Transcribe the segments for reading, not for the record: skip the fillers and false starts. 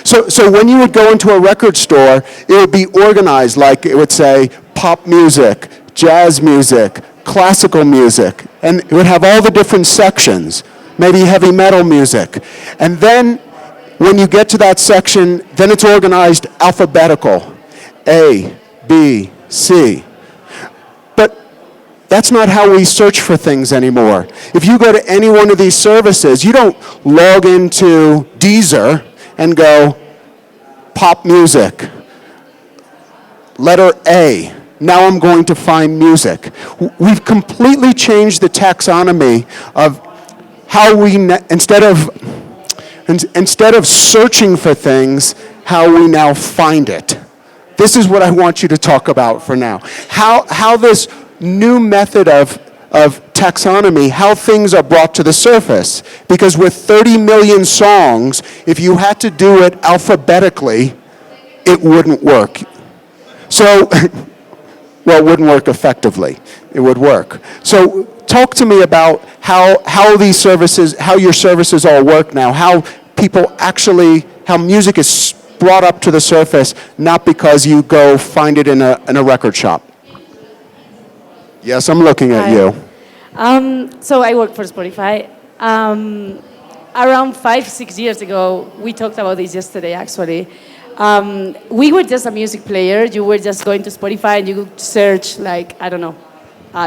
So when you would go into a record store, it would be organized like it would say pop music, jazz music, classical music, and it would have all the different sections, maybe heavy metal music. And then when you get to that section, then it's organized alphabetical, A, B, C. But that's not how we search for things anymore. If you go to any one of these services, you don't log into Deezer and go, pop music, letter A. Now I'm going to find music. We've completely changed the taxonomy of how we, instead of searching for things, how we now find it. This is what I want you to talk about for now. How this new method of taxonomy, how things are brought to the surface. Because with 30 million songs, if you had to do it alphabetically, it wouldn't work. So, well, it wouldn't work effectively. It would work. So talk to me about how these services, how your services all work now, how people actually, how music is brought up to the surface, not because you go find it in a record shop. Yes, I'm looking at you. So I work for Spotify. Around 5-6 years ago, we talked about this yesterday, actually. We were just a music player. You were just going to Spotify and you could search, like, I don't know,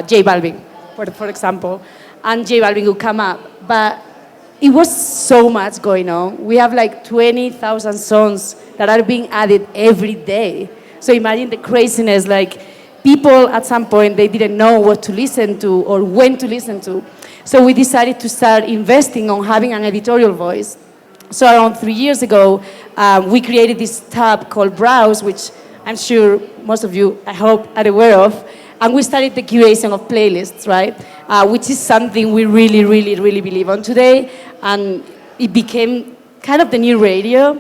J Balvin, for example, and J Balvin would come up. But it was so much going on. We have like 20,000 songs that are being added every day. So imagine the craziness, like people at some point, they didn't know what to listen to or when to listen to. So we decided to start investing on having an editorial voice. So around 3 years ago, we created this tab called Browse, which I'm sure most of you, I hope, are aware of. And we started the curation of playlists, right? Which is something we really, really, really believe on today. And it became kind of the new radio.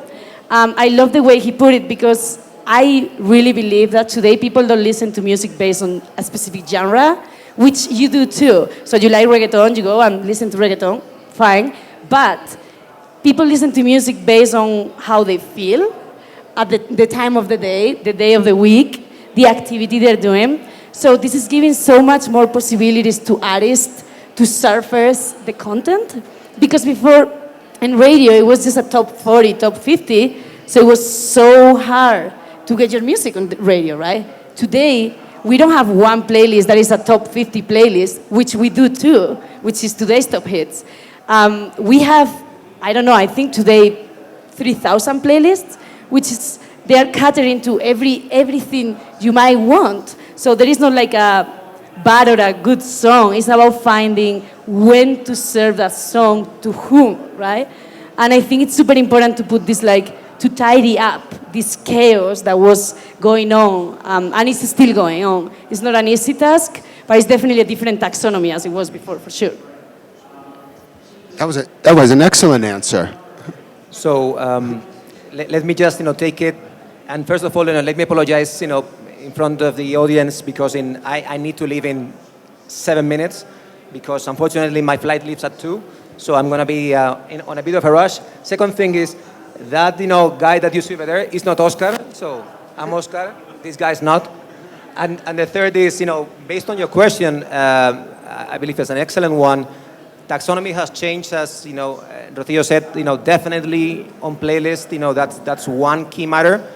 I love the way he put it because I really believe that today people don't listen to music based on a specific genre, which you do too. So you like reggaeton, you go and listen to reggaeton, fine. But people listen to music based on how they feel at the time of the day of the week, the activity they're doing. So this is giving so much more possibilities to artists to surface the content. Because before, in radio, it was just a top 40, top 50, so it was so hard to get your music on the radio, right? Today, we don't have one playlist that is a top 50 playlist, which we do too, which is today's top hits. We have, I don't know, I think today 3,000 playlists, which is, they are catering to everything you might want. So there is not like a bad or a good song. It's about finding when to serve that song to whom, right? And I think it's super important to put this, like, to tidy up this chaos that was going on, and it's still going on. It's not an easy task, but it's definitely a different taxonomy as it was before, for sure. That was an excellent answer. So let me just take it, and first of all, let me apologize, in front of the audience because I need to leave in 7 minutes because unfortunately my flight leaves at 2, so I'm going to be on a bit of a rush. Second thing is that guy that you see over there is not Oscar, so I'm Oscar. This guy's not. And the third is based on your question, I believe it's an excellent one. Taxonomy has changed, as Rocío said. Definitely on playlist. That's one key matter.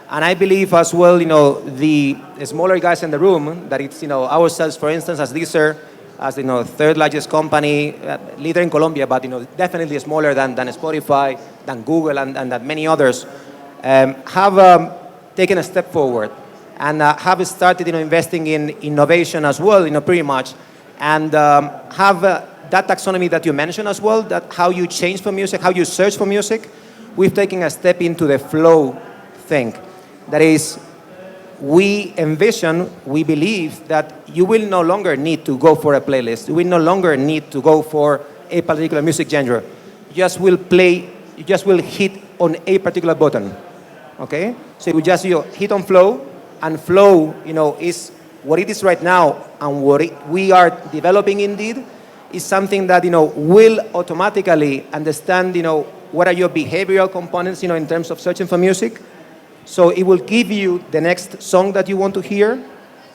And I believe as well, the smaller guys in the room, that it's, ourselves, for instance, as Deezer, as the third largest company, leader in Colombia, but definitely smaller than Spotify, than Google, and that many others, have taken a step forward and have started investing in innovation as well, pretty much, and have that taxonomy that you mentioned as well, that how you change for music, how you search for music. We've taken a step into the flow thing. That is, we envision, we believe that you will no longer need to go for a playlist. You will no longer need to go for a particular music genre. You just will hit on a particular button, okay? So you just hit on flow, and flow, is what it is right now, and what we are developing indeed is something that, will automatically understand, what are your behavioral components, in terms of searching for music. So it will give you the next song that you want to hear,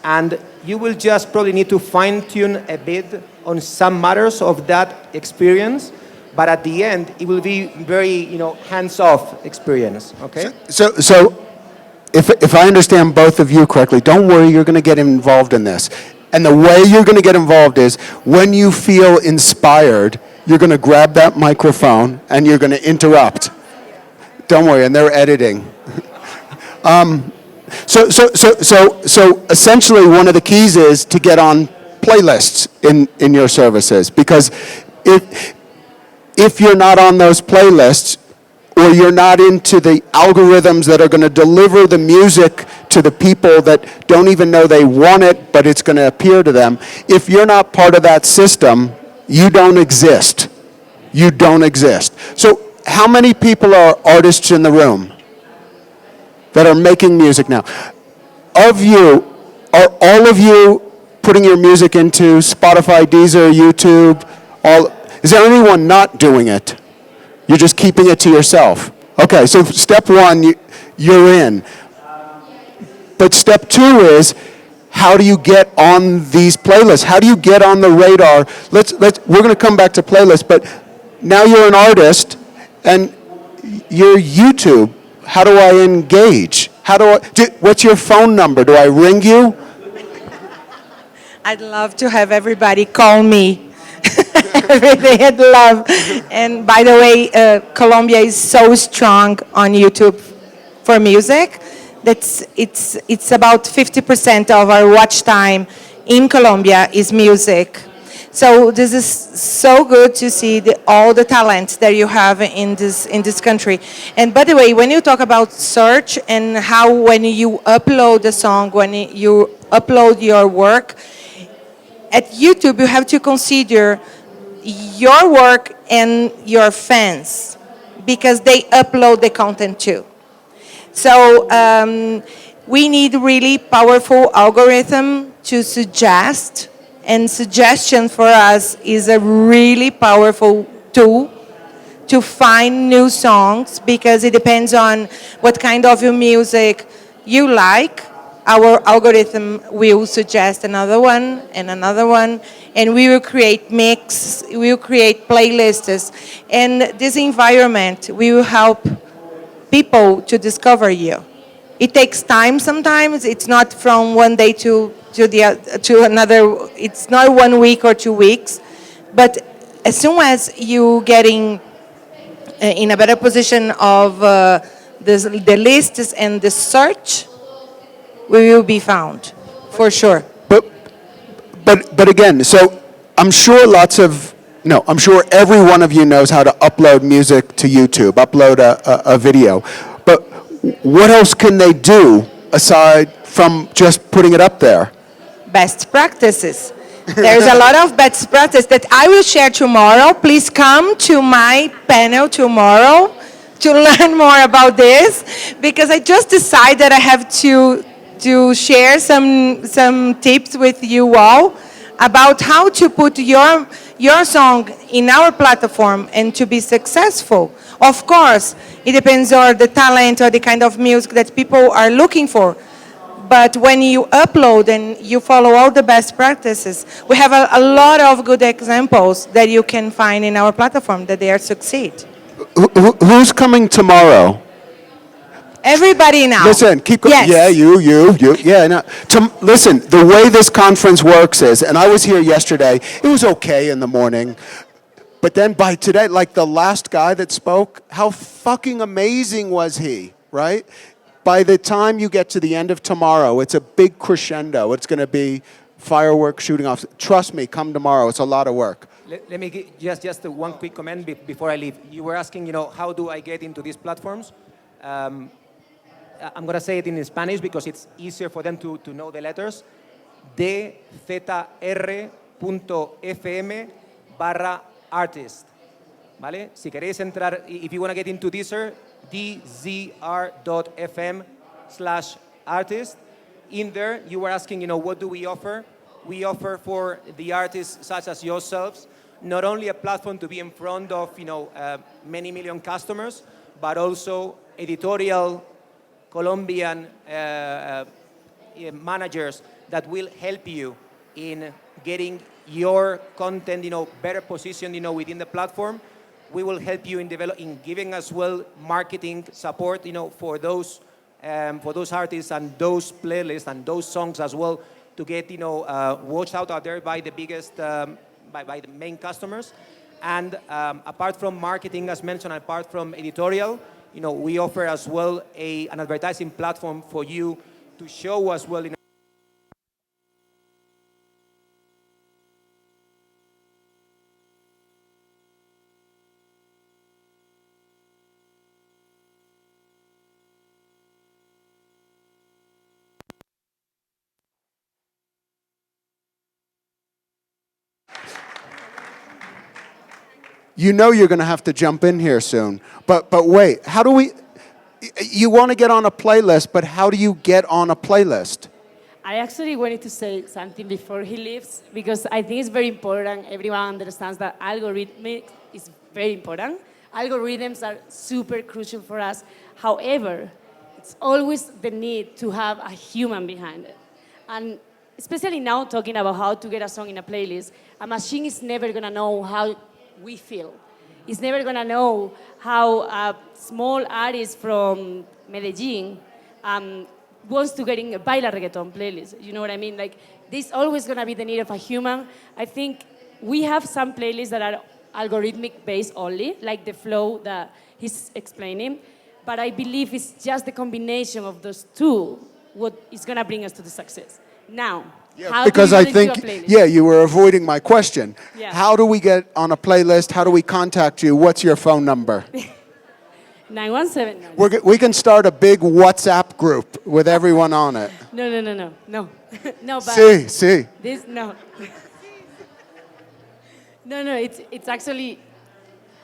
and you will just probably need to fine-tune a bit on some matters of that experience, but at the end, it will be very, hands-off experience, okay? So if I understand both of you correctly, don't worry, you're going to get involved in this. And the way you're going to get involved is when you feel inspired, you're going to grab that microphone and you're going to interrupt. Don't worry, and they're editing. So essentially, one of the keys is to get on playlists in your services, because if you're not on those playlists, or you're not into the algorithms that are going to deliver the music to the people that don't even know they want it, but it's going to appear to them, if you're not part of that system, you don't exist. You don't exist. So how many people are artists in the room that are making music now? Of you, are all of you putting your music into Spotify, Deezer, YouTube? Is there anyone not doing it? You're just keeping it to yourself. Okay, so step one, you're in. But step two is, how do you get on these playlists? How do you get on the radar? We're going to come back to playlists, but now you're an artist and you're YouTube. How do I engage? What's your phone number? Do I ring you? I'd love to have everybody call me. Really, I'd love. And by the way, Colombia is so strong on YouTube for music that it's about 50% of our watch time in Colombia is music. So this is so good to see all the talent that you have in this country. And by the way, when you talk about search and how when you upload a song, when you upload your work, at YouTube you have to consider your work and your fans, because they upload the content too. So we need really powerful algorithm to suggest, and suggestion for us is a really powerful tool to find new songs, because it depends on what kind of music you like. Our algorithm will suggest another one, and we will create mix, we will create playlists, and this environment will help people to discover you. It takes time sometimes. It's not from one day to another. It's not 1 week or 2 weeks, but as soon as you getting in a better position of the lists and the search, we will be found, for sure. But again, so I'm sure I'm sure every one of you knows how to upload music to YouTube, upload a video. But what else can they do aside from just putting it up there? Best practices. There's a lot of best practices that I will share tomorrow. Please come to my panel tomorrow to learn more about this, because I just decided I have to share some tips with you all about how to put your song in our platform and to be successful. Of course, it depends on the talent or the kind of music that people are looking for. But when you upload and you follow all the best practices, we have a lot of good examples that you can find in our platform that they are succeed. Who's coming tomorrow? Everybody now. Listen, keep going. Yes. Yeah, you. Yeah, no. Listen, the way this conference works is, and I was here yesterday, it was okay in the morning. But then by today, like the last guy that spoke, how fucking amazing was he, right? By the time you get to the end of tomorrow, it's a big crescendo. It's going to be fireworks shooting off. Trust me, come tomorrow. It's a lot of work. Let me give just one quick comment before I leave. You were asking, how do I get into these platforms? I'm going to say it in Spanish because it's easier for them to know the letters. dzr.fm/artist. ¿Vale? Si queréis entrar, if you want to get into Deezer, dzr.fm/artist. In there, you were asking, what do we offer? We offer for the artists such as yourselves, not only a platform to be in front of many million customers, but also editorial Colombian managers that will help you in getting your content, better positioned, within the platform. We will help you in giving as well marketing support, for those artists and those playlists and those songs as well to get, watched out there by the biggest, by the main customers. And apart from marketing, as mentioned, apart from editorial, we offer as well an advertising platform for you to show as well. You know you're going to have to jump in here soon. But wait, how do we... You want to get on a playlist, but how do you get on a playlist? I actually wanted to say something before he leaves, because I think it's very important. Everyone understands that algorithmic is very important. Algorithms are super crucial for us. However, it's always the need to have a human behind it. And especially now talking about how to get a song in a playlist, a machine is never going to know how we feel. It's never going to know how a small artist from Medellin wants to get in a baila reggaeton playlist. You know what I mean? Like, there's always going to be the need of a human. I think we have some playlists that are algorithmic based only, like the flow that he's explaining. But I believe it's just the combination of those two what is going to bring us to the success. Now, how Because do we I get into think, a playlist? yeah, you were avoiding my question. Yeah. How do we get on a playlist? How do we contact you? What's your phone number? 917. We can start a big WhatsApp group with everyone on it. No. No, but See. this, no. No, it's actually,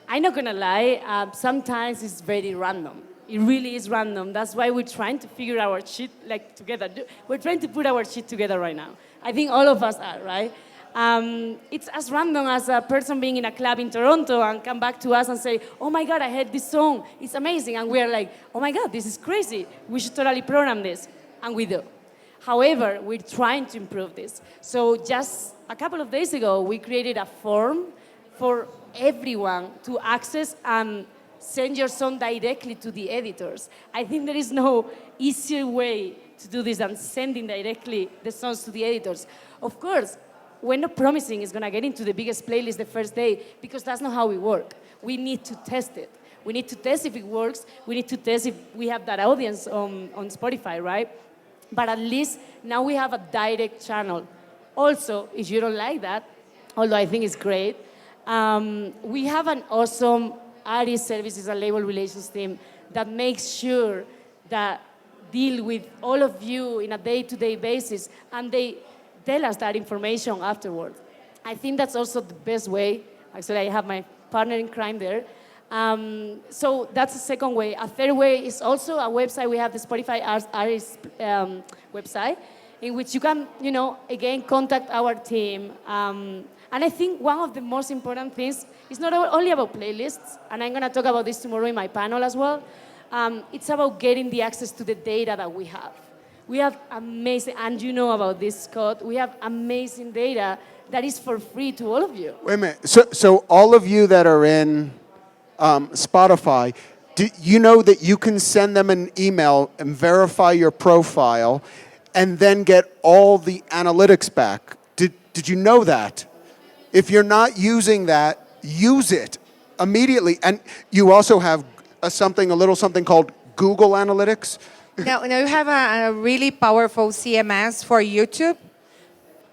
I'm not gonna lie, sometimes it's very random. It really is random. That's why we're trying to figure our shit together. We're trying to put our shit together right now. I think all of us are, right? It's as random as a person being in a club in Toronto and come back to us and say, oh my God, I heard this song. It's amazing. And we're like, oh my God, this is crazy. We should totally program this. And we do. However, we're trying to improve this. So just a couple of days ago, we created a form for everyone to access and send your song directly to the editors. I think there is no easier way to do this than sending directly the songs to the editors. Of course, we're not promising it's gonna get into the biggest playlist the first day, because that's not how we work. We need to test it. We need to test if it works. We need to test if we have that audience on Spotify, right? But at least now we have a direct channel. Also, if you don't like that, although I think it's great, we have an awesome artist services and label relations team that makes sure that deal with all of you in a day-to-day basis, and they tell us that information afterwards. I think that's also the best way. Actually, I have my partner in crime there. So that's the second way. A third way is also a website. We have the Spotify Artist website, in which you can, again, contact our team. And I think one of the most important things is not only about playlists, and I'm going to talk about this tomorrow in my panel as well. It's about getting the access to the data that we have. We have amazing, and you know about this, Scott, we have amazing data that is for free to all of you. Wait a minute. So all of you that are in Spotify, do you know that you can send them an email and verify your profile and then get all the analytics back? Did you know that? If you're not using that, use it immediately. And you also have a little something called Google Analytics. Now you have a really powerful CMS for YouTube.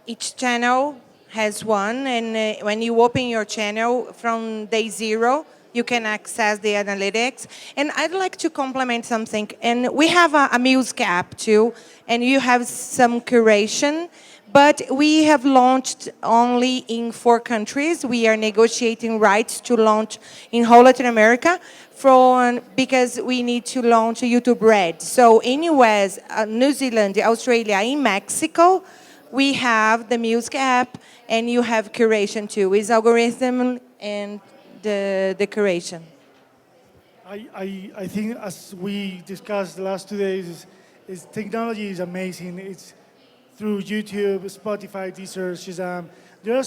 Each channel has one, and when you open your channel from day zero, you can access the analytics. And I'd like to complement something. And we have a music app too, and you have some curation. But we have launched only in 4 countries. We are negotiating rights to launch in whole Latin America because we need to launch YouTube Red. So in US, New Zealand, Australia, in Mexico, we have the music app, and you have curation too. It's algorithm and the curation. I think, as we discussed the last 2 days, is technology is amazing. It's through YouTube, Spotify, Deezer, Shazam. There are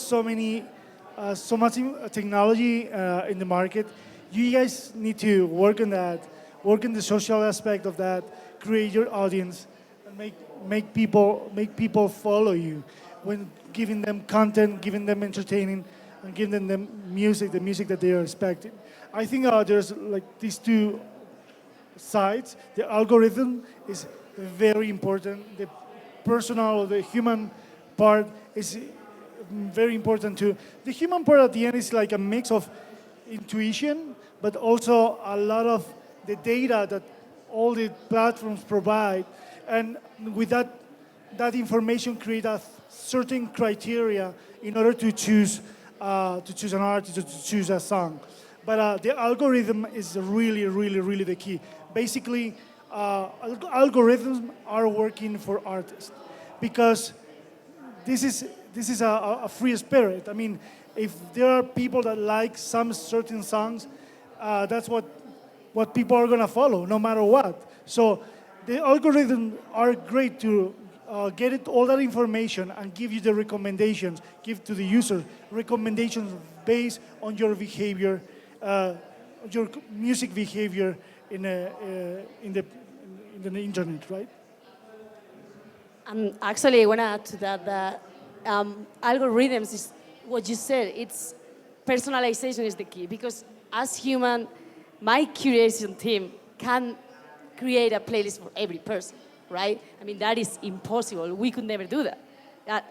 so much technology in the market. You guys need to work on that, work on the social aspect of that, create your audience, and make people follow you when giving them content, giving them entertaining, and giving them music, the music that they are expecting. I think there's like these two sides. The algorithm is very important. The personal, the human part is very important too. The human part at the end is like a mix of intuition, but also a lot of the data that all the platforms provide, and with that information create a certain criteria in order to choose an artist, to choose a song. But the algorithm is really, really, really the key. Basically, algorithms are working for artists because this is a free spirit. I mean, if there are people that like some certain songs, that's what people are going to follow, no matter what. So the algorithms are great to get all that information and give you the recommendations, give to the user recommendations based on your behavior, your music behavior in the internet, right? Actually, I want to add to that algorithms is what you said. It's personalization is the key, because as human, my curation team can create a playlist for every person, right? I mean, that is impossible. We could never do that.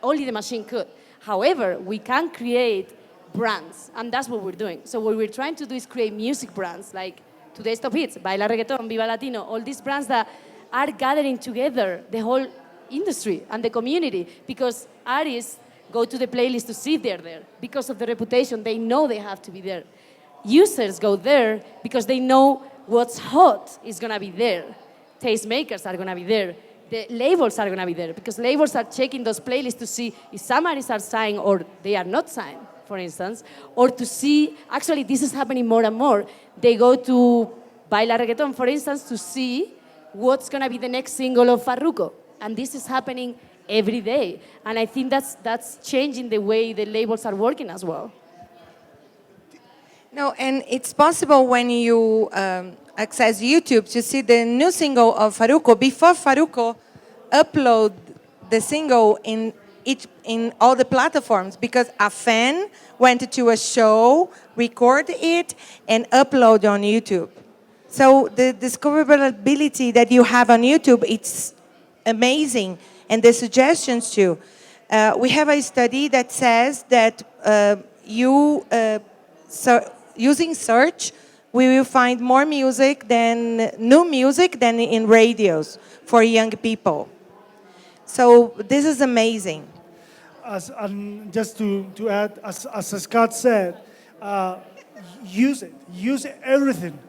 Only the machine could. However, we can create brands, and that's what we're doing. So what we're trying to do is create music brands like today's top hits, Baila Reggaeton, Viva Latino, all these brands that are gathering together the whole industry and the community, because artists go to the playlist to see if they're there. Because of the reputation, they know they have to be there. Users go there because they know what's hot is going to be there. Tastemakers are going to be there. The labels are going to be there, because labels are checking those playlists to see if some artists are signed or they are not signed, for instance, or to see, actually this is happening more and more. They go to Baila Reggaeton, for instance, to see what's going to be the next single of Farruko. And this is happening every day. And I think that's changing the way the labels are working as well. No, and it's possible when you access YouTube to see the new single of Farruko before Farruko upload the single in all the platforms, because a fan went to a show, record it, and upload on YouTube. So the discoverability that you have on YouTube, it's amazing, and the suggestions too. We have a study that says that using search, we will find more new music than in radios for young people. So this is amazing. Just to add, as Scott said, use it. Use everything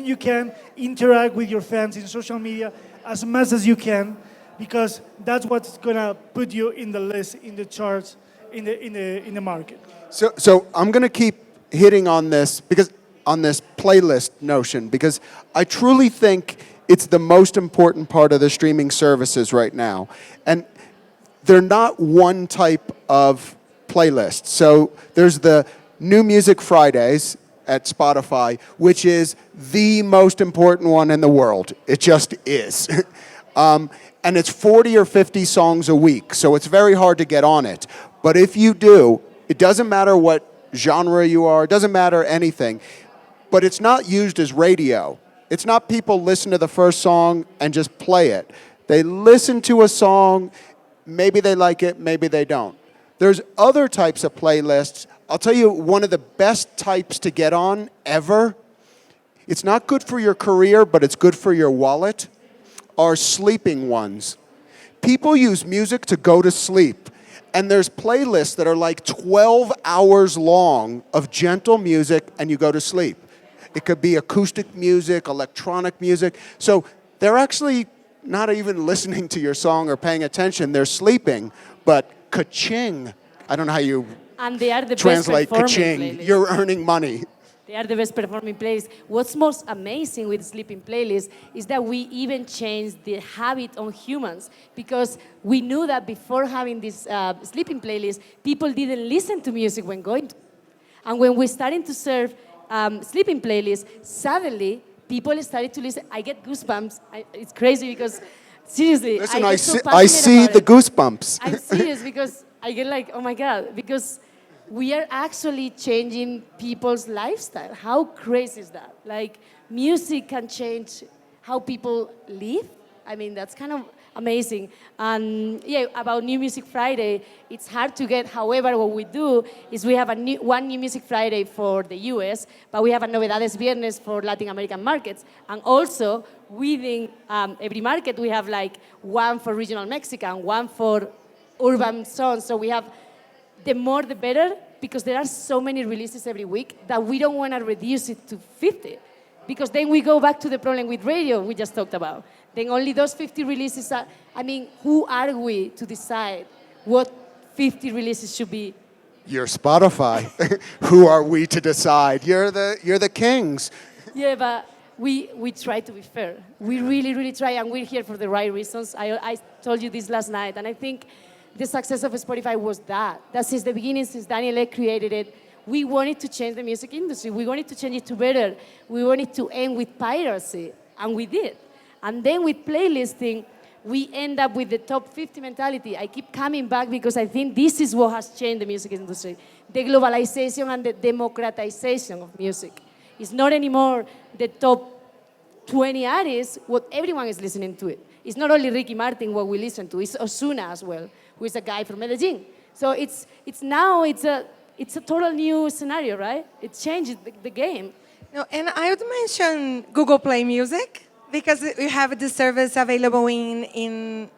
you can. Interact with your fans in social media as much as you can, because that's what's gonna put you in the list, in the charts, in the market. So I'm going to keep hitting on this playlist notion, because I truly think it's the most important part of the streaming services right now. And they're not one type of playlist. So there's the New Music Fridays at Spotify, which is the most important one in the world. It just is. And it's 40 or 50 songs a week, so it's very hard to get on it. But if you do, it doesn't matter what genre you are, it doesn't matter anything, but it's not used as radio. It's not people listen to the first song and just play it. They listen to a song, maybe they like it, maybe they don't. There's other types of playlists. I'll tell you one of the best types to get on ever. It's not good for your career, but it's good for your wallet, are sleeping ones. People use music to go to sleep. And there's playlists that are like 12 hours long of gentle music, and you go to sleep. It could be acoustic music, electronic music. So they're actually not even listening to your song or paying attention. They're sleeping, but ka-ching, I don't know how you And they are the translate best performing ka-ching. playlists. You're earning money. They are the best performing playlists. What's most amazing with sleeping playlists is that we even changed the habit on humans, because we knew that before having this sleeping playlist, people didn't listen to music when going to. And when we started to serve sleeping playlists, suddenly people started to listen. I get goosebumps. It's crazy because, seriously, Listen, I I get so see, passionate I see about the it. goosebumps. I'm serious because I get like, oh my God, because we are actually changing people's lifestyle. How crazy is that? Like, music can change how people live. I mean, that's kind of amazing. And yeah, about New Music Friday, it's hard to get. However, what we do is we have one New Music Friday for the US, but we have a Novedades Viernes for Latin American markets. And also, within every market, we have like one for regional Mexican, one for urban songs. So we have the more the better, because there are so many releases every week that we don't want to reduce it to 50, because then we go back to the problem with radio we just talked about. Then only those 50 releases are, I mean, who are we to decide what 50 releases should be? You're Spotify. Who are we to decide? You're the kings. Yeah, but we try to be fair. We really, really try, and we're here for the right reasons. I told you this last night, and I think the success of Spotify was that since the beginning, since Daniel Ek created it, we wanted to change the music industry. We wanted to change it to better. We wanted to end with piracy, and we did. And then with playlisting, we end up with the top 50 mentality. I keep coming back because I think this is what has changed the music industry. The globalization and the democratization of music. It's not anymore the top 20 artists, what everyone is listening to it. It's not only Ricky Martin what we listen to, it's Ozuna as well, who is a guy from Medellin. So it's a total new scenario, right? It changes the game. No, and I would mention Google Play Music, because we have this service available in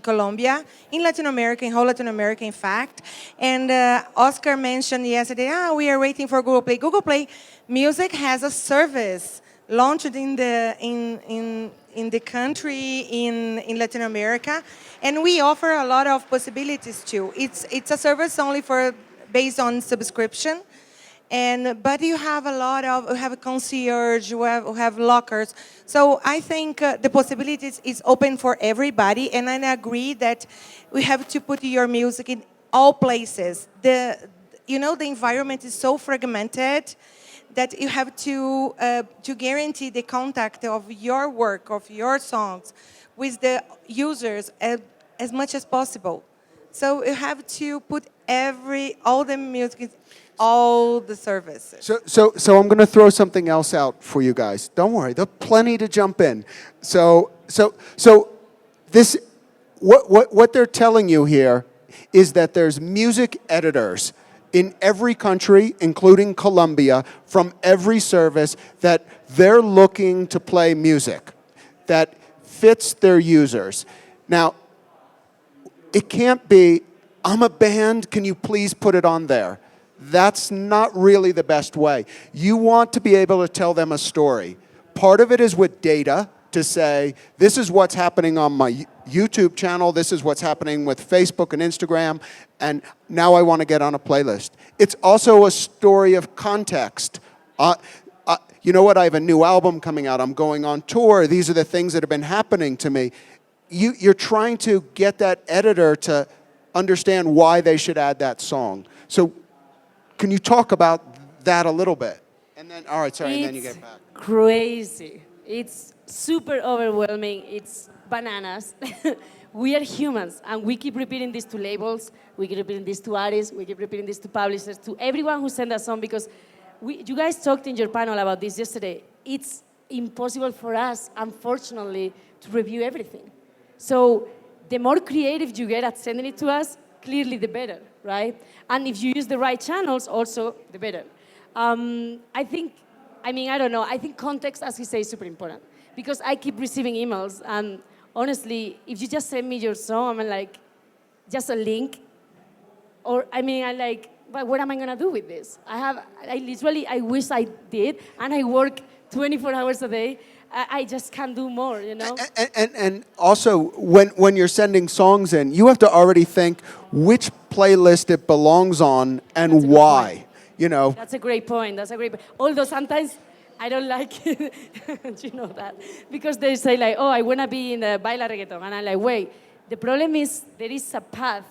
Colombia, in Latin America, in whole Latin America, in fact. And Oscar mentioned yesterday, we are waiting for Google Play. Google Play Music has a service launched in the country in Latin America, and we offer a lot of possibilities too. It's a service only based on subscription. But you have you have a concierge, you have lockers. So I think the possibilities is open for everybody, and I agree that we have to put your music in all places. The environment is so fragmented that you have to guarantee the contact of your work, of your songs, with the users as much as possible. So you have to put all the music, all the services. So I'm going to throw something else out for you guys. Don't worry, there's plenty to jump in. So this, what they're telling you here is that there's music editors in every country, including Colombia, from every service, that they're looking to play music that fits their users. Now, it can't be, I'm a band, can you please put it on there? That's not really the best way. You want to be able to tell them a story. Part of it is with data, to say, this is what's happening on my YouTube channel, this is what's happening with Facebook and Instagram, and now I want to get on a playlist. It's also a story of context. You know what, I have a new album coming out, I'm going on tour, these are the things that have been happening to me. You're trying to get that editor to understand why they should add that song. So can you talk about that a little bit? And then, all right, sorry, and then you get back. Crazy. It's super overwhelming. It's bananas. We are humans, and we keep repeating this to labels, we keep repeating this to artists, we keep repeating this to publishers, to everyone who sends us on, because you guys talked in your panel about this yesterday. It's impossible for us, unfortunately, to review everything. So the more creative you get at sending it to us, clearly the better, right? And if you use the right channels, also the better. I think context, as you say, is super important, because I keep receiving emails, and honestly, if you just send me your song, I'm like, just a link, or I'm like, but what am I gonna do with this? I wish I did, and I work 24 hours a day, I just can't do more, you know? And also, when you're sending songs in, you have to already think which playlist it belongs on and That's a good why. point. You know, That's a great point. That's a great point. Although sometimes I don't like it, you know that, because they say like, oh, I wanna be in the baila reggaeton, and I'm like, wait. The problem is there is a path.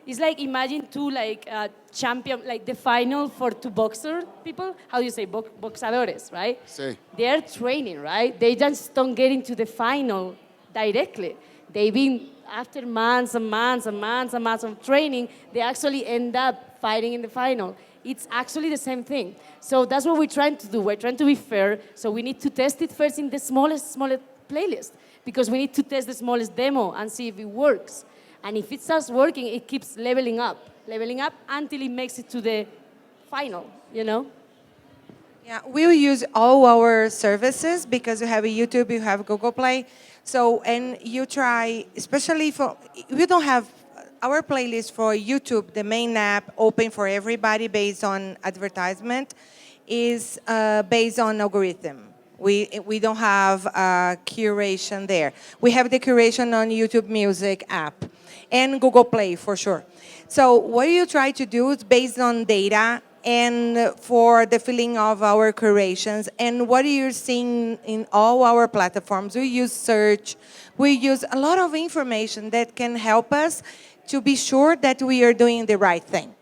It's like imagine two like champion, like the final for two boxer people. How do you say boxadores, right? Sí. They are training, right? They just don't get into the final directly. They've been after months and months and months and months of training. They actually end up fighting in the final. It's actually the same thing. So that's what we're trying to do. We're trying to be fair. So we need to test it first in the smallest playlist, because we need to test the smallest demo and see if it works. And if it starts working, it keeps leveling up until it makes it to the final, you know? Yeah, we use all our services because you have a YouTube, you have Google Play. So, and you try, especially for, we don't have our playlist for YouTube, the main app, open for everybody based on advertisement, is based on algorithm. We don't have curation there. We have the curation on YouTube Music app and Google Play for sure. So what you try to do is based on data and for the filling of our curations and what you're seeing in all our platforms. We use search. We use a lot of information that can help us to be sure that we are doing the right thing.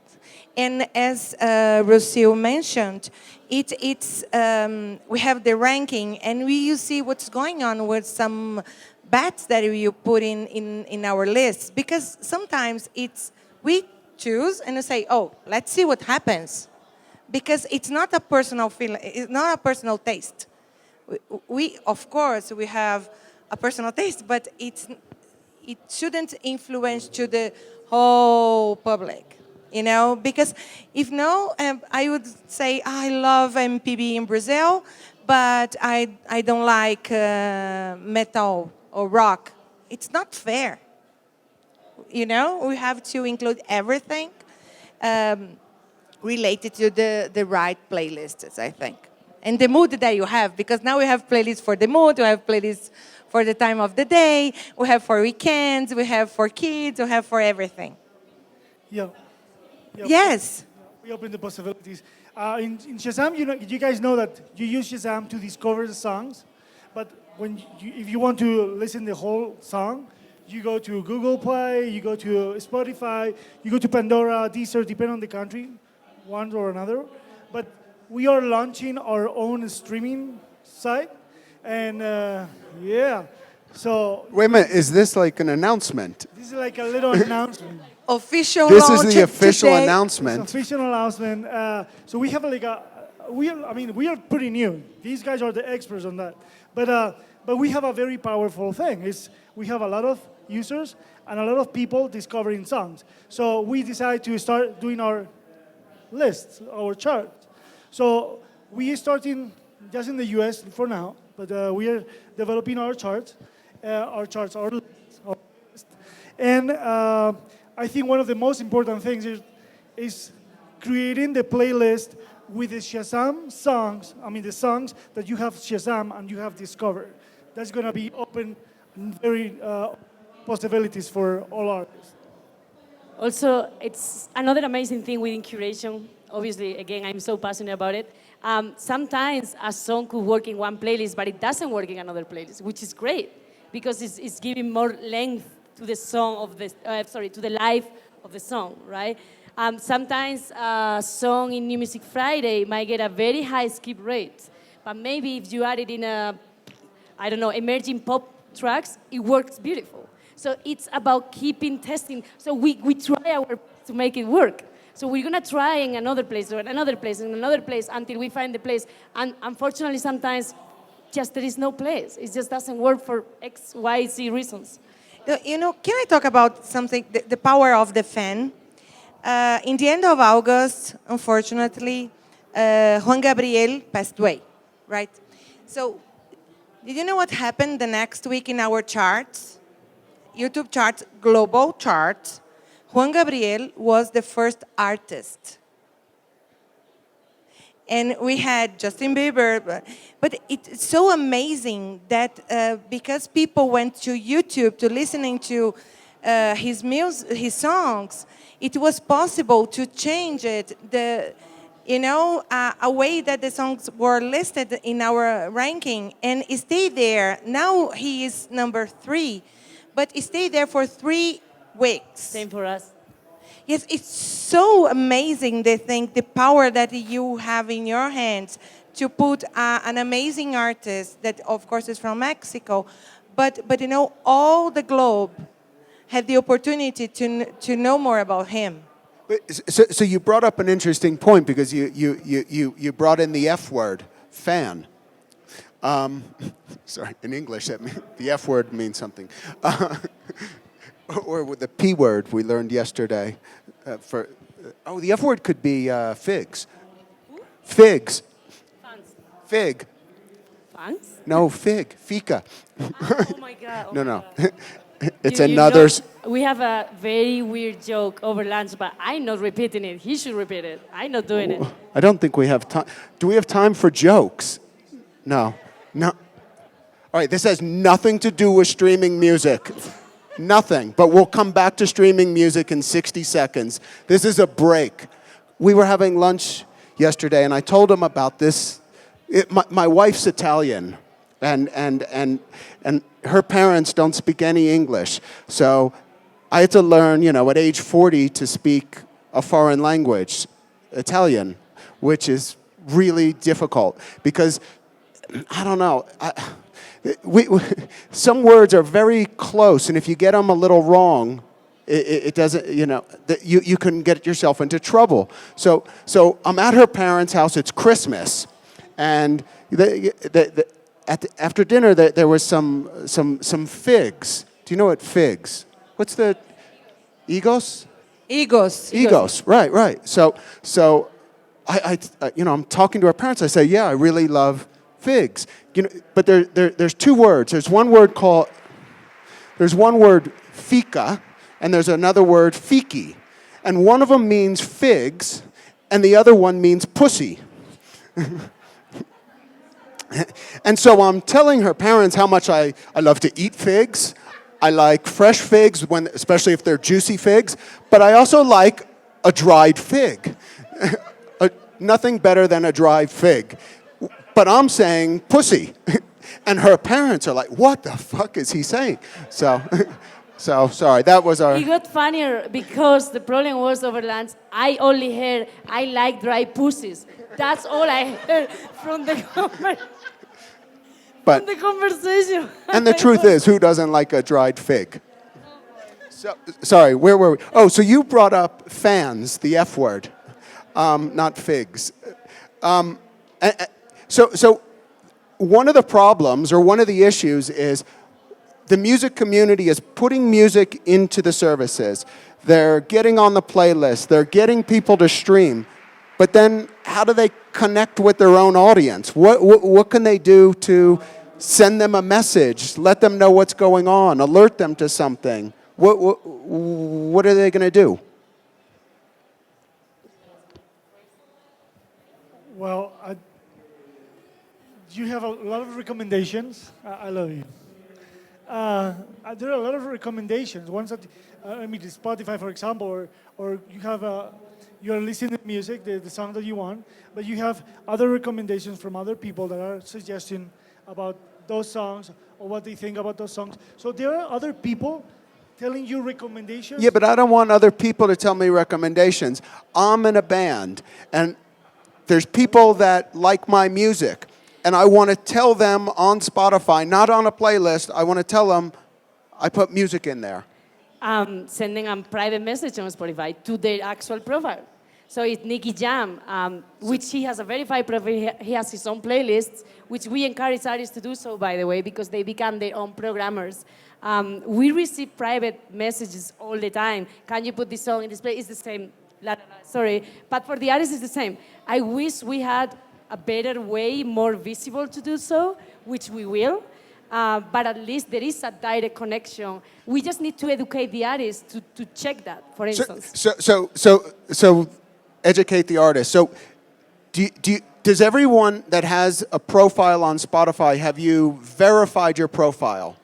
And as Rocio mentioned, we have the ranking, and you see what's going on with some bets that you put in our list. Because sometimes we choose and we say, oh, let's see what happens. Because it's not a personal feeling, it's not a personal taste. We of course, we have a personal taste, but it shouldn't influence to the whole public. You know, because if no, I would say I love MPB in Brazil, but I don't like metal or rock. It's not fair. You know, we have to include everything related to the right playlists, I think. And the mood that you have, because now we have playlists for the mood, we have playlists for the time of the day, we have for weekends, we have for kids, we have for everything. Yeah. Yeah, Yes. we open the possibilities. In Shazam, you guys know that you use Shazam to discover the songs, but if you want to listen the whole song, you go to Google Play, you go to Spotify, you go to Pandora, Deezer, depending on the country, one or another. But we are launching our own streaming site, and yeah, so wait a minute, is this like an announcement? this is like a little announcement. Official This is launch the official today. announcement. It's official announcement. So we have like we are pretty new. These guys are the experts on that. But we have a very powerful thing. We have a lot of users and a lot of people discovering songs. So we decided to start doing our lists, our charts. So we are starting just in the US for now, but we are developing our charts, our list. And I think one of the most important things is creating the playlist with the Shazam songs, the songs that you have Shazam and you have discovered. That's going to be open very possibilities for all artists. Also, it's another amazing thing within curation. Obviously, again, I'm so passionate about it. Sometimes a song could work in one playlist, but it doesn't work in another playlist, which is great because it's giving more length to the song of the, to the life of the song, right? Sometimes a song in New Music Friday might get a very high skip rate, but maybe if you add it in emerging pop tracks, it works beautiful. So it's about keeping testing. So we try our best to make it work. So we're gonna try in another place or another place and another place until we find the place. And unfortunately, sometimes just there is no place. It just doesn't work for X, Y, Z reasons. You know, can I talk about something, the power of the fan? In the end of August, unfortunately, Juan Gabriel passed away, right? So, did you know what happened the next week in our charts? YouTube charts, global charts. Juan Gabriel was the first artist. And we had Justin Bieber, but it's so amazing that because people went to YouTube to listening to his songs, it was possible to change it. A way that the songs were listed in our ranking, and it stayed there. Now he is number 3, but it stayed there for 3 weeks. Same for us. Yes, it's so amazing, the power that you have in your hands to put an amazing artist that, of course, is from Mexico, but all the globe had the opportunity to know more about him. So you brought up an interesting point because you brought in the F word, fan. Sorry, in English, the F word means something. Or with the P word we learned yesterday. The F word could be figs. Figs. Fans. Fig. Fans? No, fig. Fika. Oh my God. Oh No, my no. God. It's You another... know, we have a very weird joke over lunch, but I'm not repeating it. He should repeat it. I'm not doing it. I don't think we have time. Do we have time for jokes? No. No. All right, this has nothing to do with streaming music. Nothing. But we'll come back to streaming music in 60 seconds. This is a break. We were having lunch yesterday, and I told him about this. My wife's Italian, and her parents don't speak any English. So I had to learn, at age 40 to speak a foreign language, Italian, which is really difficult because, I don't know, some words are very close, and if you get them a little wrong, it doesn't, you can get yourself into trouble. So I'm at her parents' house, it's Christmas, and after dinner there was some figs. Do you know what figs? What's the higos? Egos. Right. So I'm talking to her parents. I say, yeah, I really love figs. But there's 2 words. There's one word fika, and there's another word fiki, and one of them means figs, and the other one means pussy. And so I'm telling her parents how much I love to eat figs. I like fresh figs, especially if they're juicy figs, but I also like a dried fig. Nothing better than a dried fig. But I'm saying pussy. And her parents are like, what the fuck is he saying? So sorry, that was our... It got funnier because the problem was over lunch. I only heard, I like dry pussies. That's all I heard from the conversation. And the truth is, who doesn't like a dried fig? So, sorry, where were we? Oh, so you brought up fans, the F word, not figs. So one of the problems, or one of the issues, is the music community is putting music into the services. They're getting on the playlist. They're getting people to stream. But then how do they connect with their own audience? What can they do to send them a message, let them know what's going on, alert them to something? What are they going to do? Well, you have a lot of recommendations. I love you. There are a lot of recommendations. Ones that, Spotify, for example, or you have you are listening to music, the song that you want, but you have other recommendations from other people that are suggesting about those songs or what they think about those songs. So there are other people telling you recommendations. Yeah, but I don't want other people to tell me recommendations. I'm in a band, and there's people that like my music, and I want to tell them on Spotify, not on a playlist, I want to tell them I put music in there. Sending a private message on Spotify to their actual profile. So it's Nicky Jam, which he has a verified profile. He has his own playlists, which we encourage artists to do so, by the way, because they become their own programmers. We receive private messages all the time. Can you put this song in this play? It's the same. Sorry. But for the artists, it's the same. I wish we had a better way, more visible to do so, which we will. But at least there is a direct connection. We just need to educate the artists to check that, for instance. So educate the artist. So Does everyone that has a profile on Spotify, have you verified your profile?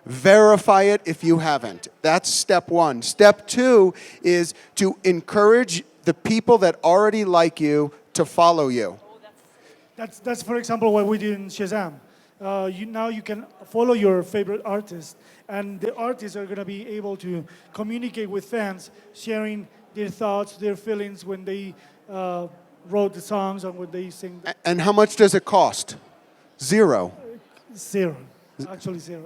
Verify it if you haven't. That's step one. Step two is to encourage the people that already like you to follow you. That's for example what we did in Shazam. Now you can follow your favorite artist, and the artists are going to be able to communicate with fans, sharing their thoughts, their feelings when they wrote the songs and when they sing. And how much does it cost? Zero. Zero, actually zero.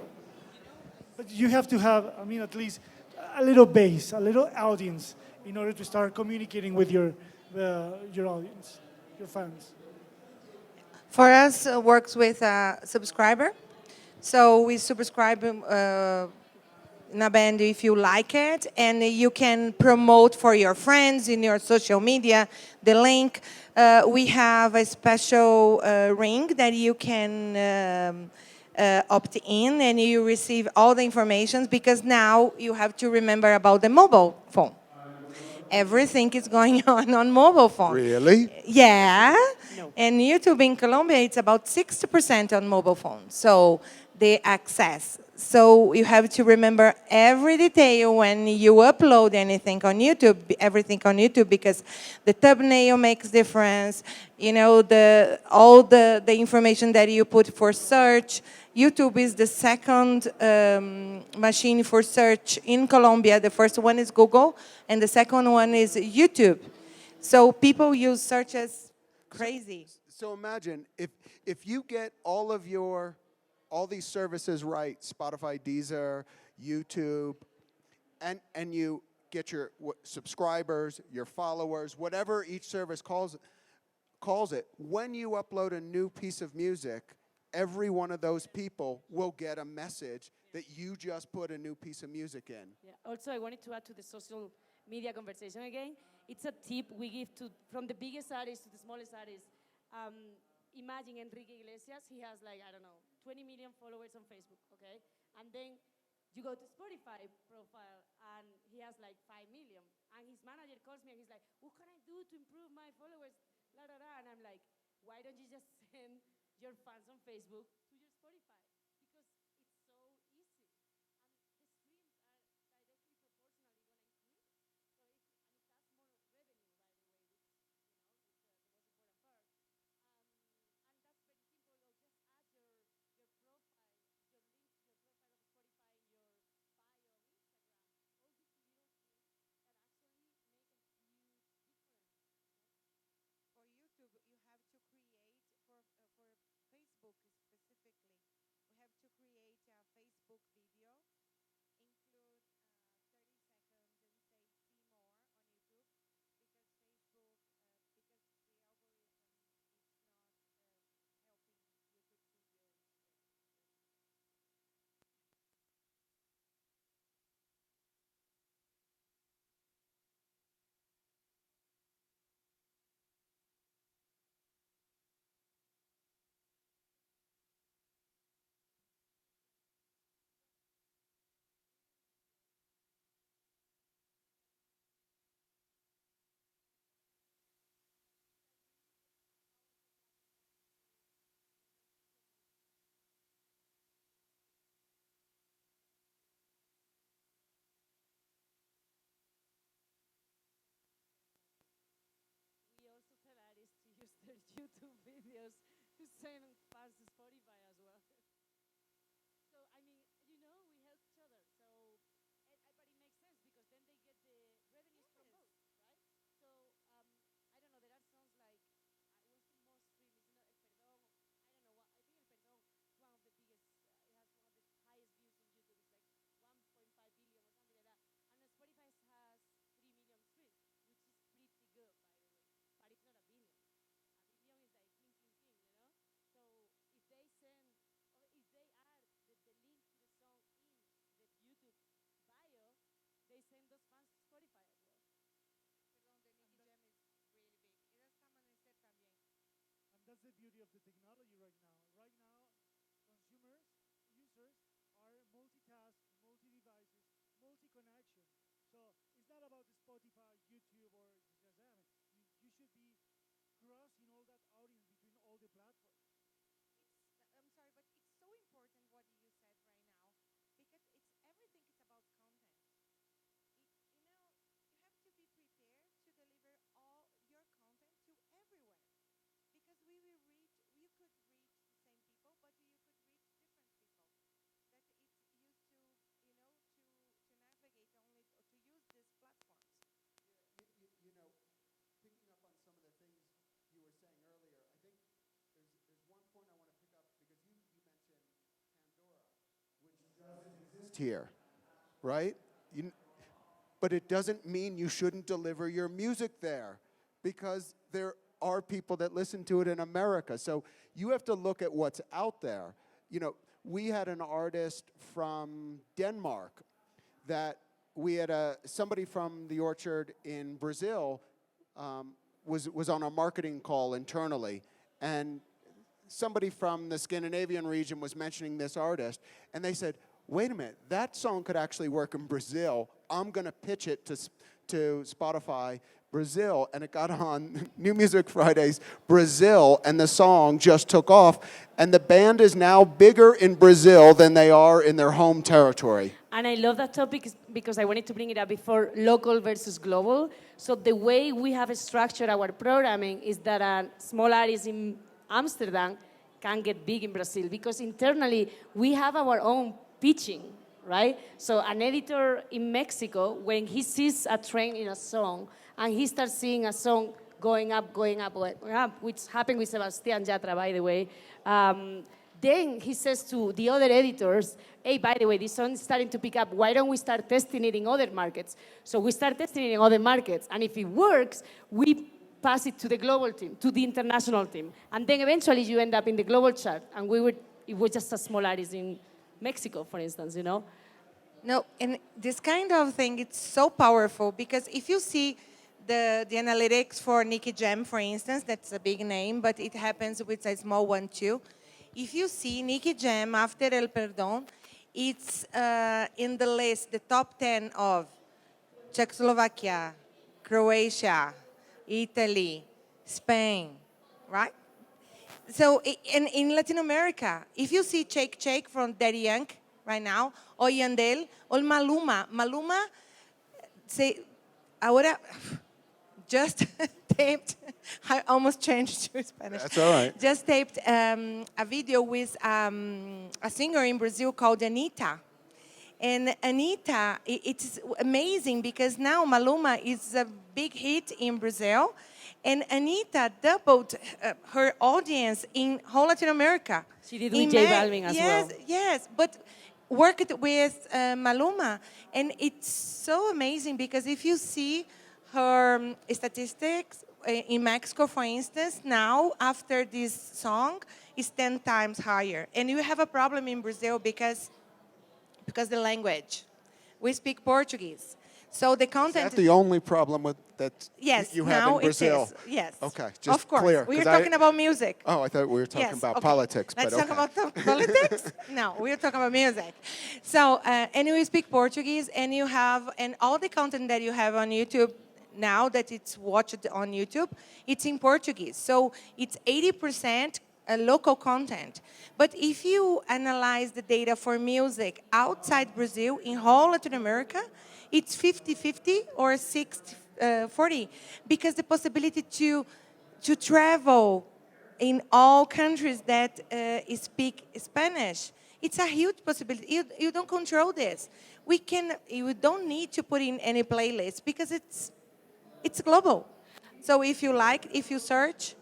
But you have to have, I mean, at least a little base, a little audience, in order to start communicating with your audience, your fans. For us, works with a subscriber. So we subscribe in a band if you like it, and you can promote for your friends in your social media the link. We have a special ring that you can opt in, and you receive all the information, because now you have to remember about the mobile phone. Everything is going on mobile phone. Really? Yeah. And YouTube in Colombia, it's about 60% on mobile phones. So the access. So you have to remember every detail when you upload anything on YouTube, everything on YouTube, because the thumbnail makes difference. You know, all the information that you put for search. YouTube is the second machine for search in Colombia. The first one is Google, and the second one is YouTube. So people use search as crazy. So imagine if you get all these services right, Spotify, Deezer, YouTube, and you get your subscribers, your followers, whatever each service calls it, when you upload a new piece of music, every one of those people will get a message that you just put a new piece of music in. Yeah. Also, I wanted to add to the social media conversation again. It's a tip we give from the biggest artists to the smallest artists. Imagine Enrique Iglesias, he has like, I don't know, 20 million followers on Facebook, okay? And then you go to Spotify profile and he has like 5 million. And his manager calls me and he's like, what can I do to improve my followers? La, la, la. And I'm like, why don't you just send your fans on Facebook to your Spotify? Because it's so easy. And the streams are directly proportionally going to increase. So and it has more revenue, by the way, which, is the most important part. And that's very simple. Or just add your profile, your link to your profile of Spotify in your bio on Instagram. All these little things that actually make a huge difference. For YouTube, you have to create, for Facebook specifically, we have to create a Facebook video, include 30 seconds, and say see more on YouTube, because Facebook, because the algorithm is not helping YouTube videos We also tell artists to use their YouTube videos to send fans to Spotify as well. So, I mean, we help each other. So, but it makes sense because then they get the revenues from both, right? So, I don't know, there are songs like, what's the most stream? Is not El Perdón? I don't know what. I think El Perdón is one of the biggest, it has one of the highest views on YouTube. It's like 1.5 billion or something like that. And Spotify has 3 million streams, which is pretty good, by the way. But it's not a billion. A billion is like cling, cling, cling. So if they send, or if they add the link to the song in the YouTube bio, they send those fans to Spotify as well. Perdón, the Nicky Jam is really big. Era esta amanecer también. And that's the beauty of the technology right now. Right now, consumers, users are multitask, multi-devices, multi-connection. So it's not about the Spotify, YouTube, or Shazam. You should be crossing all that exist here, right? But it doesn't mean you shouldn't deliver your music there, because there are people that listen to it in America. So you have to look at what's out there. You know, we had an artist from Denmark that we had somebody from the Orchard in Brazil was on a marketing call internally, and somebody from the Scandinavian region was mentioning this artist, and they said, wait a minute, that song could actually work in Brazil. I'm going to pitch it to Spotify Brazil, and it got on New Music Fridays Brazil, and the song just took off, and the band is now bigger in Brazil than they are in their home territory. And I love that topic because I wanted to bring it up before, local versus global. So the way we have structured our programming is that a small artist in Amsterdam can get big in Brazil, because internally we have our own pitching, right? So an editor in Mexico, when he sees a trend in a song and he starts seeing a song going up, which happened with Sebastián Yatra, by the way, then he says to the other editors, hey, by the way, this song is starting to pick up. Why don't we start testing it in other markets? So we start testing it in other markets. And if it works, we pass it to the global team, to the international team. And then eventually you end up in the global chart. And it was just a small artist in Mexico, for instance, you know? No, and this kind of thing, it's so powerful, because if you see the analytics for Nicky Jam, for instance, that's a big name, but it happens with a small one too. If you see Nicky Jam after El Perdón, it's in the list, the top 10 of Czechoslovakia, Croatia, Italy, Spain, right? So in Latin America, if you see Shake Shake from Daddy Yankee right now, or Yandel, or Maluma, say, ahora, just taped, I almost changed to Spanish. That's all right. Just taped a video with a singer in Brazil called Anitta. And Anitta, it's amazing because now Maluma is a big hit in Brazil, and Anitta doubled her audience in whole Latin America. She did with J Balvin as well. Yes, but worked with Maluma. And it's so amazing because if you see her statistics in Mexico, for instance, now after this song is 10 times higher. And you have a problem in Brazil because the language. We speak Portuguese. So the content... Is that the only problem with that yes, you have in Brazil? It is. Yes. Okay, just of course. clear. We are talking about music. Oh, I thought we were talking about okay. politics. Let's but talk about politics? No, we're talking about music. So, and you speak Portuguese, and you have, and all the content that you have on YouTube now that it's watched on YouTube, it's in Portuguese. So it's 80% local content. But if you analyze the data for music outside Brazil, in whole Latin America, it's 50-50 or 60-40, because the possibility to travel in all countries that speak Spanish, it's a huge possibility. You don't control this. You don't need to put in any playlist because it's global. So if you search,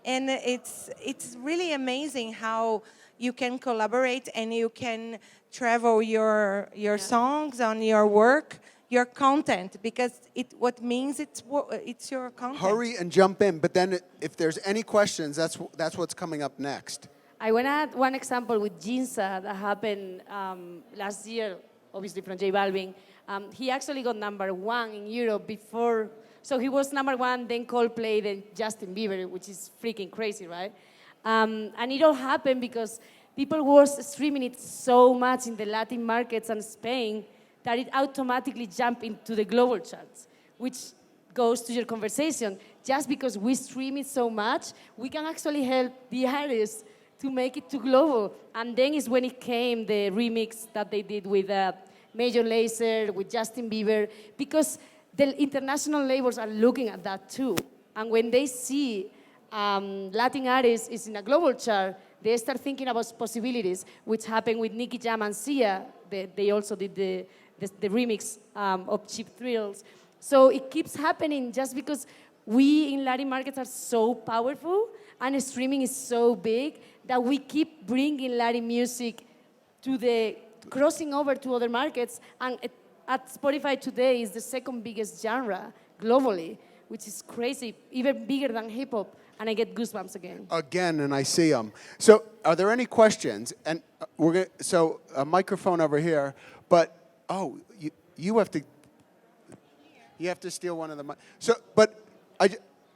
and it's really amazing how you can collaborate and you can travel your songs on your work, your content, because what means it's your content. Hurry and jump in, but then if there's any questions, that's what's coming up next. I want to add one example with Jinsa that happened last year, obviously from J Balvin. He actually got #1 in Europe before. So he was #1, then Coldplay, then Justin Bieber, which is freaking crazy, right? And it all happened because people were streaming it so much in the Latin markets and Spain that it automatically jumped into the global charts, which goes to your conversation. Just because we stream it so much, we can actually help the artists to make it to global. And then is when it came the remix that they did with Major Lazer, with Justin Bieber, because the international labels are looking at that too. And when they see Latin artists is in a global chart, they start thinking about possibilities, which happened with Nicky Jam and Sia. They also did the remix of Cheap Thrills. So it keeps happening just because we in Latin markets are so powerful and streaming is so big that we keep bringing Latin music to crossing over to other markets. And at Spotify today is the second biggest genre globally, which is crazy, even bigger than hip hop. And I get goosebumps again. Again, and I see them. So, are there any questions? And so a microphone over here. But you have to steal one of the. So, but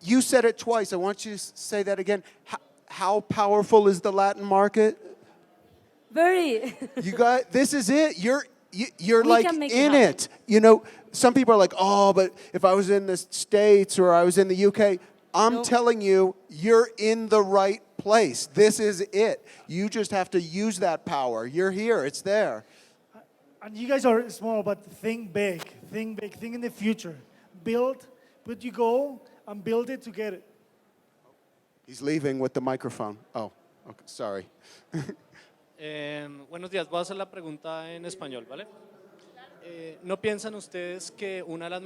you said it twice. I want you to say that again. How powerful is the Latin market? Very. You got this. Is it? You're We like can make in it happen. it. You know, some people are like, oh, but if I was in the States or I was in the UK, I'm No. telling you, you're in the right place. This is it. You just have to use that power. You're here. It's there. And you guys are small, but think big. Think big. Think in the future. Build, put your goal, and build it to get it. He's leaving with the microphone. Oh, okay, sorry. Buenos días, voy a hacer la pregunta en español, ¿vale? ¿No piensan ustedes que una de las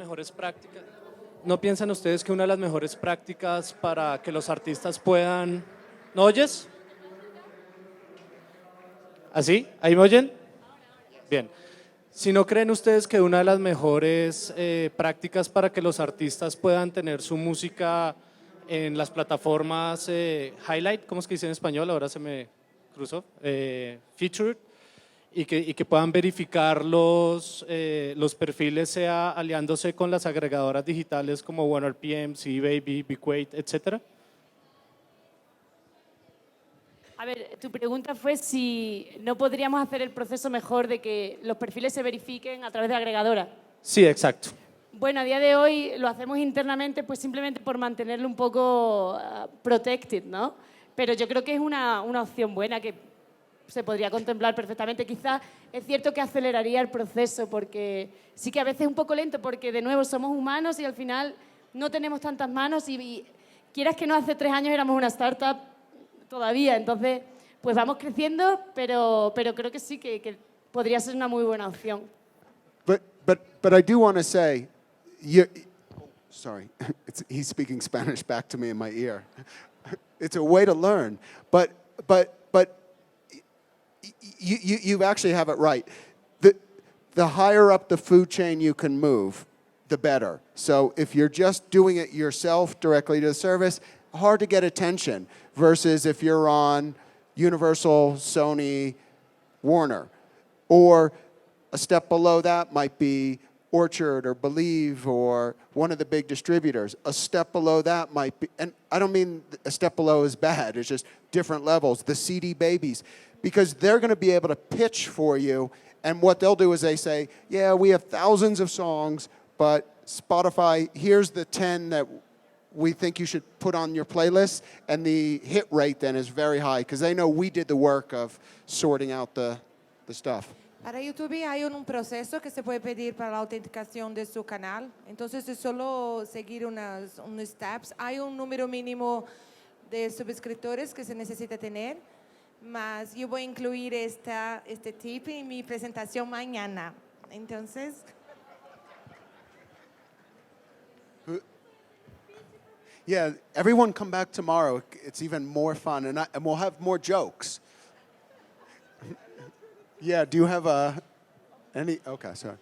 mejores prácticas para que los artistas puedan... ¿No oyes? ¿Así? ¿Ahí me oyen? Bien. Si no creen ustedes que una de las mejores prácticas para que los artistas puedan tener su música en las plataformas highlight, ¿cómo es que dice en español? Ahora se me cruzó. Featured, y que puedan verificar los perfiles, sea aliándose con las agregadoras digitales como 1RPM, C-Baby, Bequate, etcétera. A ver, tu pregunta fue si no podríamos hacer el proceso mejor de que los perfiles se verifiquen a través de agregadora. Sí, exacto. Bueno, a día de hoy lo hacemos internamente pues simplemente por mantenerlo un poco protected, ¿no? Pero yo creo que es una opción buena que se podría contemplar perfectamente. Quizás es cierto que aceleraría el proceso porque sí que a veces es un poco lento porque de nuevo somos humanos y al final no tenemos tantas manos y quieras que no, hace 3 años éramos una startup todavía, entonces pues vamos creciendo, pero creo que sí que podría ser una muy buena opción. But I do want to say, sorry, he's speaking Spanish back to me in my ear. It's a way to learn, but you actually have it right. The higher up the food chain you can move, the better. So if you're just doing it yourself directly to the service, hard to get attention versus if you're on Universal, Sony, Warner. Or a step below that might be Orchard or Believe or one of the big distributors. A step below that might be, and I don't mean a step below is bad, it's just different levels, the CD babies, because they're going to be able to pitch for you, and what they'll do is they say, yeah, we have thousands of songs, but Spotify, here's the 10 that we think you should put on your playlist, and the hit rate then is very high, because they know we did the work of sorting out the stuff. Para YouTube hay un proceso que se puede pedir para la autenticación de su canal. Entonces es solo seguir unos steps. Hay un número mínimo de suscriptores que se necesita tener. Mas yo voy a incluir este tip en mi presentación mañana. Entonces... Yeah, everyone come back tomorrow. It's even more fun, and we'll have more jokes. Yeah, do you have any? Okay, sorry.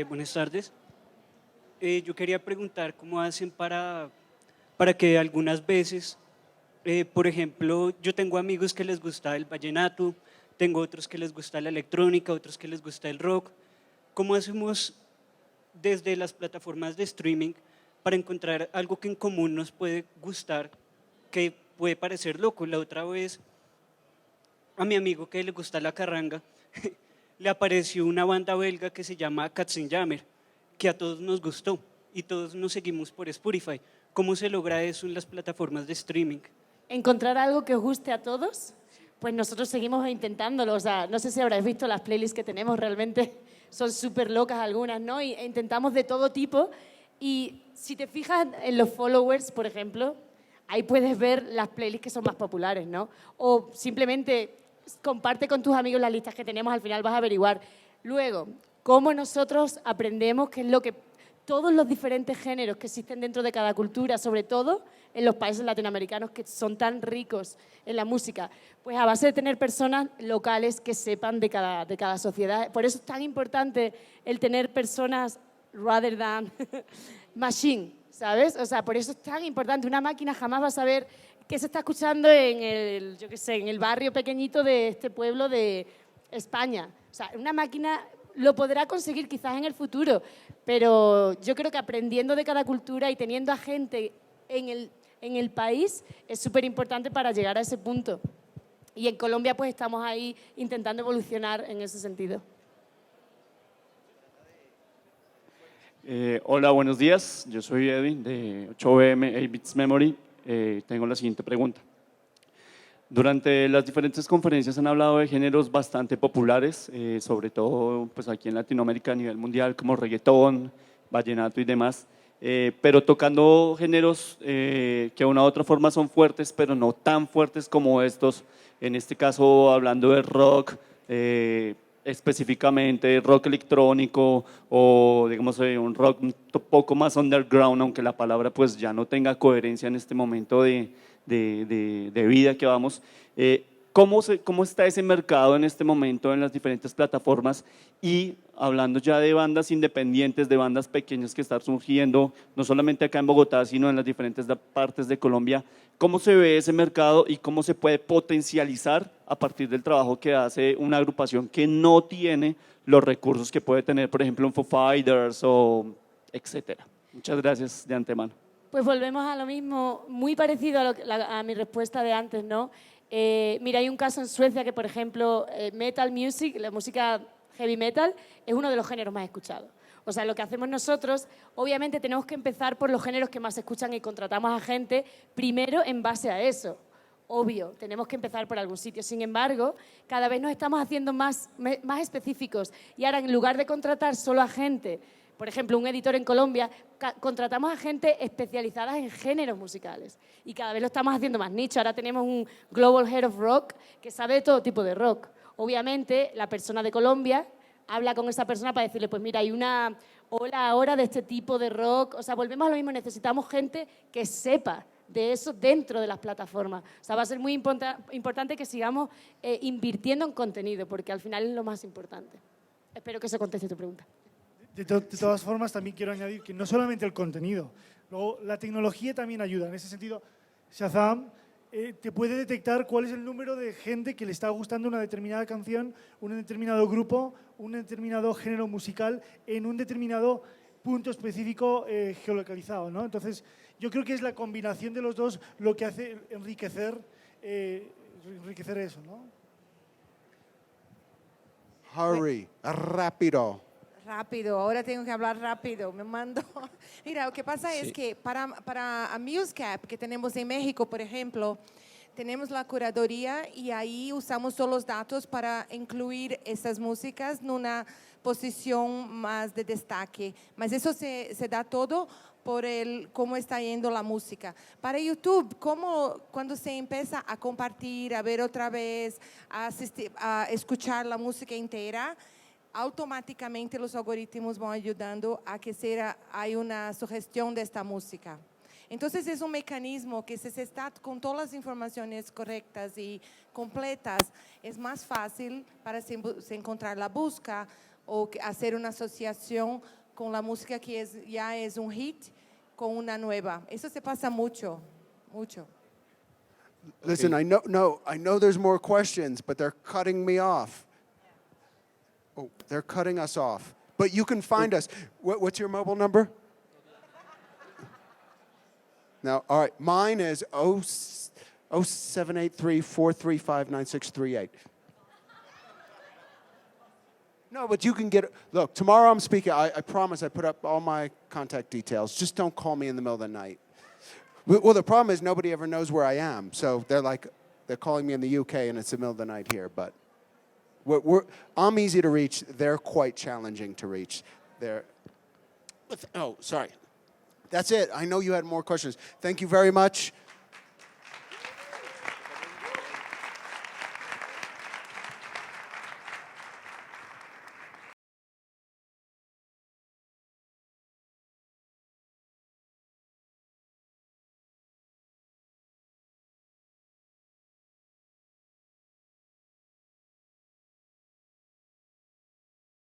Buenas tardes. Yo quería preguntar cómo hacen para que algunas veces, por ejemplo, yo tengo amigos que les gusta el vallenato, tengo otros que les gusta la electrónica, otros que les gusta el rock. ¿Cómo hacemos desde las plataformas de streaming para encontrar algo que en común nos puede gustar, que puede parecer loco? La otra vez, a mi amigo que le gusta la carranga, le apareció una banda belga que se llama Katzenjammer, que a todos nos gustó y todos nos seguimos por Spotify. ¿Cómo se logra eso en las plataformas de streaming? ¿Encontrar algo que os guste a todos? Pues nosotros seguimos intentándolo. O sea, no sé si habréis visto las playlists que tenemos, realmente son súper locas algunas, ¿no? Y intentamos de todo tipo. Y si te fijas en los followers, por ejemplo, ahí puedes ver las playlists que son más populares, ¿no? O simplemente comparte con tus amigos las listas que tenemos, al final vas a averiguar. Luego, cómo nosotros aprendemos qué es lo que todos los diferentes géneros que existen dentro de cada cultura, sobre todo en los países latinoamericanos que son tan ricos en la música, pues a base de tener personas locales que sepan de cada sociedad. Por eso es tan importante el tener personas rather than machine, ¿sabes? O sea, por eso es tan importante. Una máquina jamás va a saber qué se está escuchando en el, yo qué sé, en el barrio pequeñito de este pueblo de España. O sea, una máquina lo podrá conseguir quizás en el futuro, pero yo creo que aprendiendo de cada cultura y teniendo a gente en el país es súper importante para llegar a ese punto. Y en Colombia pues estamos ahí intentando evolucionar en ese sentido. Hola, buenos días. Yo soy Edwin de 8BM 8-Bits Memory. Tengo la siguiente pregunta. Durante las diferentes conferencias han hablado de géneros bastante populares, sobre todo pues aquí en Latinoamérica a nivel mundial, como reggaetón, vallenato y demás, pero tocando géneros que de una u otra forma son fuertes, pero no tan fuertes como estos. En este caso, hablando de rock, específicamente rock electrónico o digamos un rock un poco más underground, aunque la palabra pues ya no tenga coherencia en este momento de vida que vamos. ¿Cómo está ese mercado en este momento en las diferentes plataformas? Y hablando ya de bandas independientes, de bandas pequeñas que están surgiendo, no solamente acá en Bogotá, sino en las diferentes partes de Colombia, ¿cómo se ve ese mercado y cómo se puede potencializar a partir del trabajo que hace una agrupación que no tiene los recursos que puede tener, por ejemplo, un Foo Fighters o etcétera? Muchas gracias de antemano. Pues volvemos a lo mismo, muy parecido a mi respuesta de antes, ¿no? Mira, hay un caso en Suecia que, por ejemplo, metal music, la música heavy metal, es uno de los géneros más escuchados. O sea, lo que hacemos nosotros, obviamente tenemos que empezar por los géneros que más se escuchan y contratamos a gente primero en base a eso. Obvio, tenemos que empezar por algún sitio. Sin embargo, cada vez nos estamos haciendo más específicos y ahora en lugar de contratar solo a gente, por ejemplo, un editor en Colombia, contratamos a gente especializada en géneros musicales y cada vez lo estamos haciendo más nicho. Ahora tenemos un Global Head of Rock que sabe de todo tipo de rock. Obviamente, la persona de Colombia habla con esa persona para decirle, pues mira, hay una ola ahora de este tipo de rock. O sea, volvemos a lo mismo, necesitamos gente que sepa de eso dentro de las plataformas. O sea, va a ser muy importante que sigamos invirtiendo en contenido, porque al final es lo más importante. Espero que eso conteste tu pregunta. De todas formas, también quiero añadir que no solamente el contenido, luego la tecnología también ayuda. En ese sentido, Shazam te puede detectar cuál es el número de gente que le está gustando una determinada canción, un determinado grupo, un determinado género musical en un determinado punto específico geolocalizado, ¿no? Entonces, yo creo que es la combinación de los dos lo que hace enriquecer eso, ¿no? Hurry, rápido. Rápido, ahora tengo que hablar rápido, me mando. Mira, lo que pasa es que para a MUSICA que tenemos en México, por ejemplo, tenemos la curaduría y ahí usamos todos los datos para incluir esas músicas en una posición más de destaque. Mas eso se da todo por cómo está yendo la música. Para YouTube, cuando se empieza a compartir, a ver otra vez, a escuchar la música entera, automáticamente los algoritmos van ayudando a que hay una sugestión de esta música. Entonces es un mecanismo que si se está con todas las informaciones correctas y completas, es más fácil para se encontrar la busca o hacer una asociación con la música que ya es un hit con una nueva. Eso se pasa mucho, mucho. Listen, I know there's more questions, but they're cutting me off. Oh, they're cutting us off. But you can find us. What's your mobile number? Now, all right, mine is 0783-435-9638. No, but you can look, tomorrow I'm speaking. I promise I put up all my contact details. Just don't call me in the middle of the night. Well, the problem is nobody ever knows where I am. So they're calling me in the UK and it's the middle of the night here, but I'm easy to reach. They're quite challenging to reach. Oh, sorry. That's it. I know you had more questions. Thank you very much.